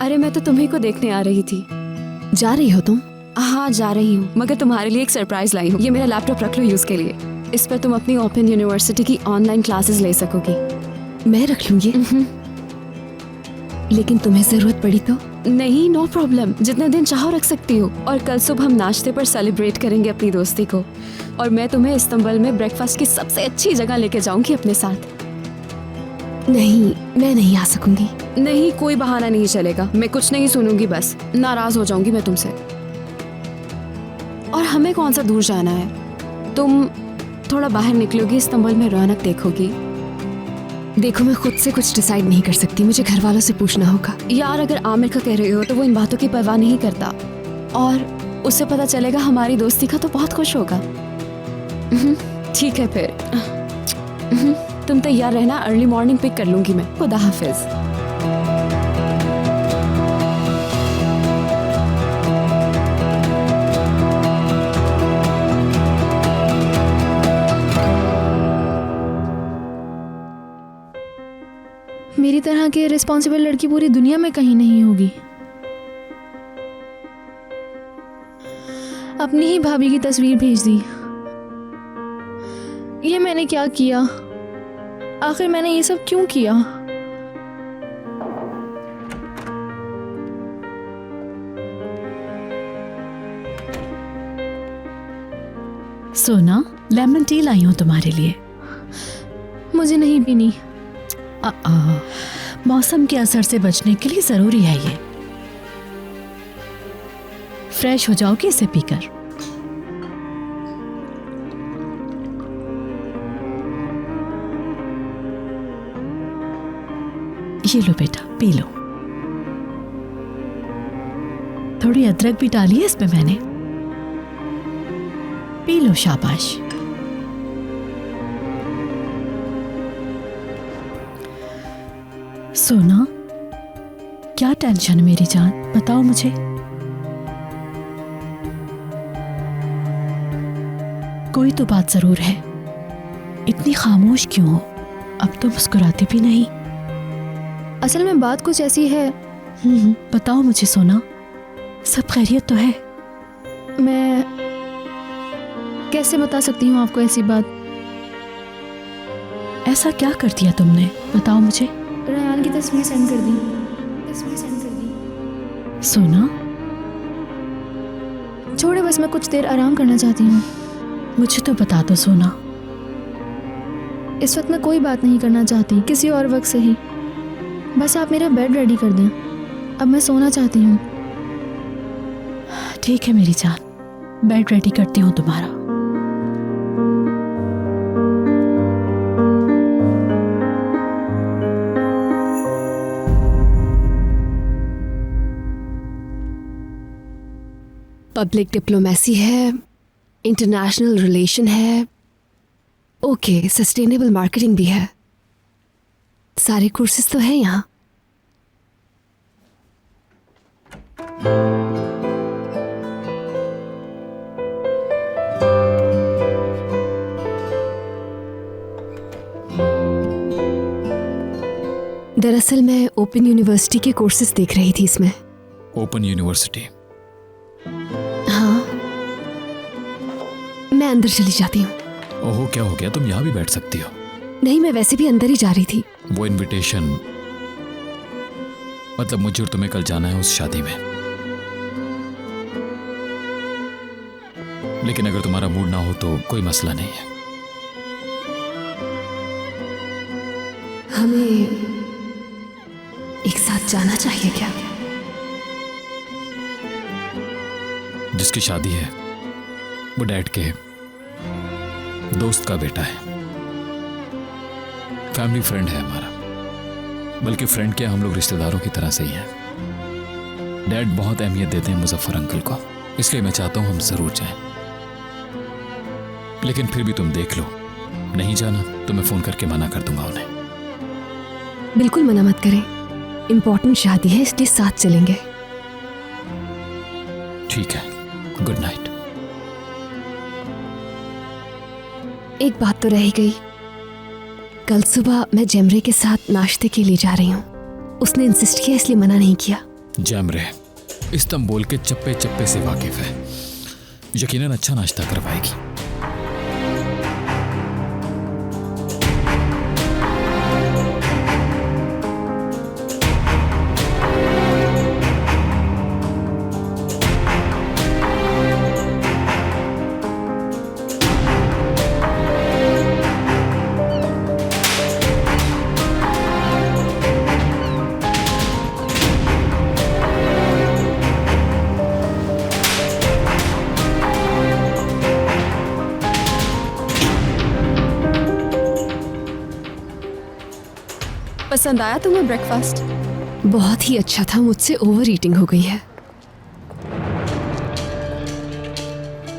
अरे मैं तो तुम्ही को देखने आ रही थी। जा रही हो तुम? हाँ जा रही हूँ, मगर तुम्हारे लिए एक सरप्राइज लाई हूँ। ये मेरा लैपटॉप रख लो यूज के लिए। इस पर तुम अपनी ओपन यूनिवर्सिटी की ऑनलाइन क्लासेस ले सकोगी। मैं रख लूंगी। लेकिन तुम्हें जरूरत पड़ी तो? नहीं, नो प्रॉब्लम, जितने दिन चाहो रख सकती हो। और कल सुबह हम नाश्ते पर सेलिब्रेट करेंगे अपनी दोस्ती को। और मैं तुम्हें इस्तांबुल में ब्रेकफास्ट की सबसे अच्छी जगह लेके जाऊंगी अपने साथ। नहीं, मैं नहीं आ सकूंगी। नहीं, कोई बहाना नहीं चलेगा। मैं कुछ नहीं सुनूंगी, बस नाराज हो जाऊंगी मैं तुमसे। और हमें कौन सा दूर जाना है? तुम थोड़ा बाहर निकलोगी, इस्तांबुल में रौनक देखोगी। देखो, मैं खुद से कुछ डिसाइड नहीं कर सकती, मुझे घर वालों से पूछना होगा। यार अगर आमिर का कह रहे हो तो वो इन बातों की परवाह नहीं करता, और उससे पता चलेगा हमारी दोस्ती का तो बहुत खुश होगा। ठीक है फिर। तुम तैयार रहना, अर्ली मॉर्निंग पिक कर लूंगी मैं। खुदा हाफिज। मेरी तरह की रिस्पॉन्सिबल लड़की पूरी दुनिया में कहीं नहीं होगी। अपनी ही भाभी की तस्वीर भेज दी। ये मैंने क्या किया? आखिर मैंने ये सब क्यों किया? सोना, लेमन टी लाई हूँ तुम्हारे लिए। मुझे नहीं पीनी। मौसम के असर से बचने के लिए जरूरी है ये। फ्रेश हो जाओगे इसे पीकर। ये लो बेटा, पी लो। थोड़ी अदरक भी डाली है इसमें मैंने। पी लो, शाबाश। सोना, क्या टेंशन है मेरी जान? बताओ मुझे। कोई तो बात जरूर है। इतनी खामोश क्यों हो? अब तो मुस्कुराती भी नहीं। असल में बात कुछ ऐसी है। बताओ मुझे सोना, सब खैरियत तो है? मैं कैसे बता सकती हूँ आपको ऐसी बात? ऐसा क्या कर दिया तुमने? बताओ मुझे। रेहान की तस्वीर सेंड कर दी। सोना, छोड़े, बस मैं कुछ देर आराम करना चाहती हूँ। मुझे तो बता दो सोना। इस वक्त मैं कोई बात नहीं करना चाहती, किसी और वक्त से ही। बस आप मेरा बेड रेडी कर दें, अब मैं सोना चाहती हूँ। ठीक है मेरी जान, बेड रेडी करती हूँ तुम्हारा। पब्लिक डिप्लोमेसी है, इंटरनेशनल रिलेशन है, ओके, सस्टेनेबल मार्केटिंग भी है। सारे कोर्सेज तो हैं यहाँ। दरअसल मैं ओपन यूनिवर्सिटी के कोर्सेज देख रही थी इसमें। Open university? हाँ, मैं अंदर चली जाती हूँ। ओहो, क्या हो गया? तुम यहाँ भी बैठ सकती हो। नहीं, मैं वैसे भी अंदर ही जा रही थी। वो इनविटेशन, मतलब मुझे और तुम्हें कल जाना है उस शादी में। लेकिन अगर तुम्हारा मूड ना हो तो कोई मसला नहीं है। हमें एक साथ जाना चाहिए क्या? जिसकी शादी है वो डैड के दोस्त का बेटा है, फैमिली फ्रेंड है हमारा। बल्कि फ्रेंड क्या, हम लोग रिश्तेदारों की तरह से ही हैं। डैड बहुत अहमियत देते हैं मुजफ्फर अंकल को, इसलिए मैं चाहता हूं हम जरूर जाएं। लेकिन फिर भी तुम देख लो, नहीं जाना तो मैं फोन करके मना कर दूंगा उन्हें। बिल्कुल मना मत करें, इंपॉर्टेंट शादी है इसलिए साथ चलेंगे। ठीक है, गुड नाइट। एक बात तो रह ही गई। कल सुबह मैं जेमरे के साथ नाश्ते के लिए जा रही हूँ। उसने इंसिस्ट किया इसलिए मना नहीं किया। जैमरे इस्तांबुल के चप्पे चप्पे से वाकिफ है, यकीनन अच्छा नाश्ता करवाएगी। पसंद आया तुम्हें ब्रेकफास्ट? बहुत ही अच्छा था, मुझसे ओवर ईटिंग हो गई है।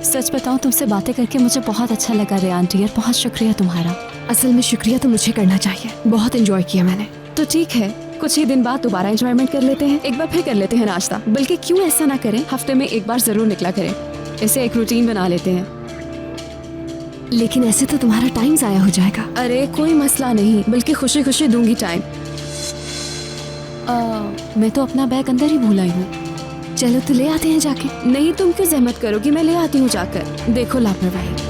सच बताऊं, तुमसे बातें करके मुझे बहुत अच्छा लगा रेयान डियर, बहुत शुक्रिया तुम्हारा। असल में शुक्रिया तो मुझे करना चाहिए, बहुत एंजॉय किया मैंने। तो ठीक है, कुछ ही दिन बाद दोबारा एंजॉयमेंट कर लेते हैं, एक बार फिर कर लेते हैं नाश्ता। बल्कि क्यों ऐसा ना करें, हफ्ते में एक बार जरूर निकला करें, इसे एक रूटीन बना लेते हैं। लेकिन ऐसे तो तुम्हारा टाइम जाया हो जाएगा। अरे कोई मसला नहीं, बल्कि खुशी खुशी दूंगी टाइम। मैं तो अपना बैग अंदर ही भूल आई हूँ। चलो तो ले आते हैं जाके। नहीं, तुम क्यों जहमत करोगी, मैं ले आती हूँ जाकर। देखो लापरवाही।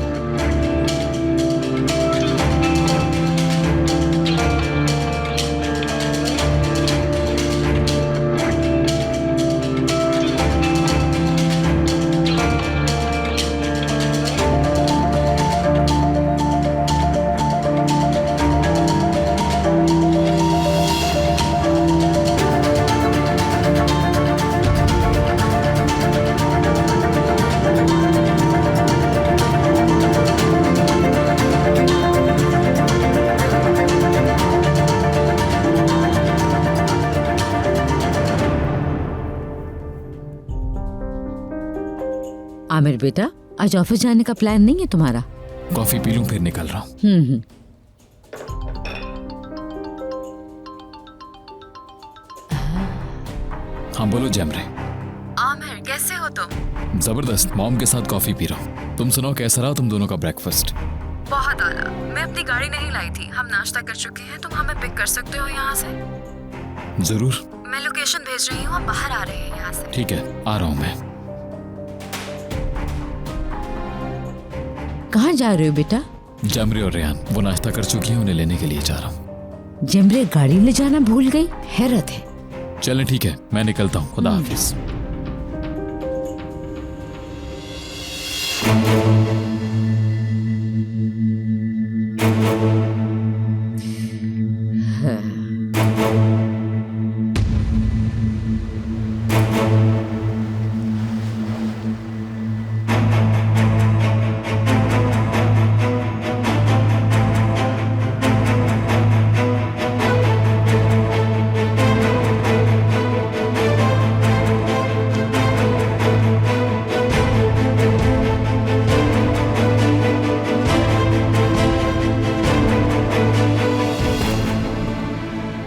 आमिर बेटा, आज ऑफिस जाने का प्लान नहीं है तुम्हारा? कॉफी पी लूं फिर निकल रहा हूँ। हाँ बोलो जैमरे। आमिर कैसे हो तुम? जबरदस्त, मॉम के साथ कॉफी पी रहा हूँ। तुम सुनाओ, कैसा रहा तुम दोनों का ब्रेकफास्ट? बहुत आला। मैं अपनी गाड़ी नहीं लाई थी, हम नाश्ता कर चुके हैं, तुम हमें पिक कर सकते हो यहाँ से। जरूर। मैं लोकेशन भेज रही हूँ, हम बाहर आ रहे हैं यहाँ से। ठीक है, आ रहा हूँ मैं। कहाँ जा रहे हो बेटा? जैमरे और रेयान वो नाश्ता कर चुकी हैं, उन्हें लेने के लिए जा रहा हूँ। जमरे गाड़ी ले जाना भूल गई, हैरत है। चलें ठीक है, मैं निकलता हूँ, खुदा हाफिज।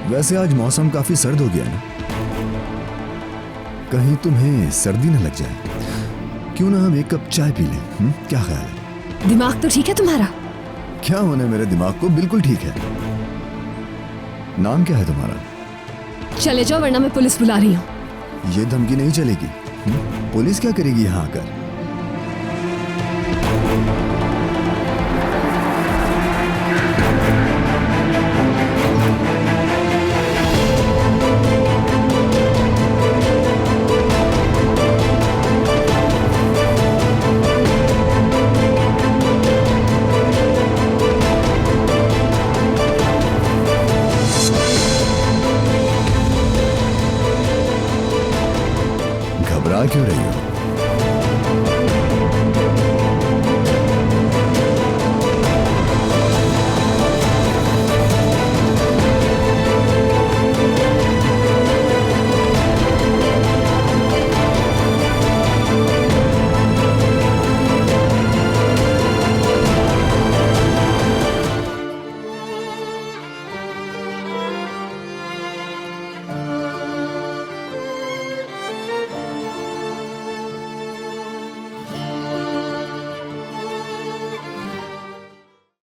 वैसे आज मौसम काफी सर्द हो गया ना, कहीं तुम्हें सर्दी न लग जाए। क्यों ना हम एक कप चाय पी लें? क्या ख्याल है? दिमाग तो ठीक है तुम्हारा? क्या होने, मेरे दिमाग को बिल्कुल ठीक है। नाम क्या है तुम्हारा? चले जाओ वरना मैं पुलिस बुला रही हूँ। ये धमकी नहीं चलेगी। पुलिस क्या करेगी यहाँ आकर?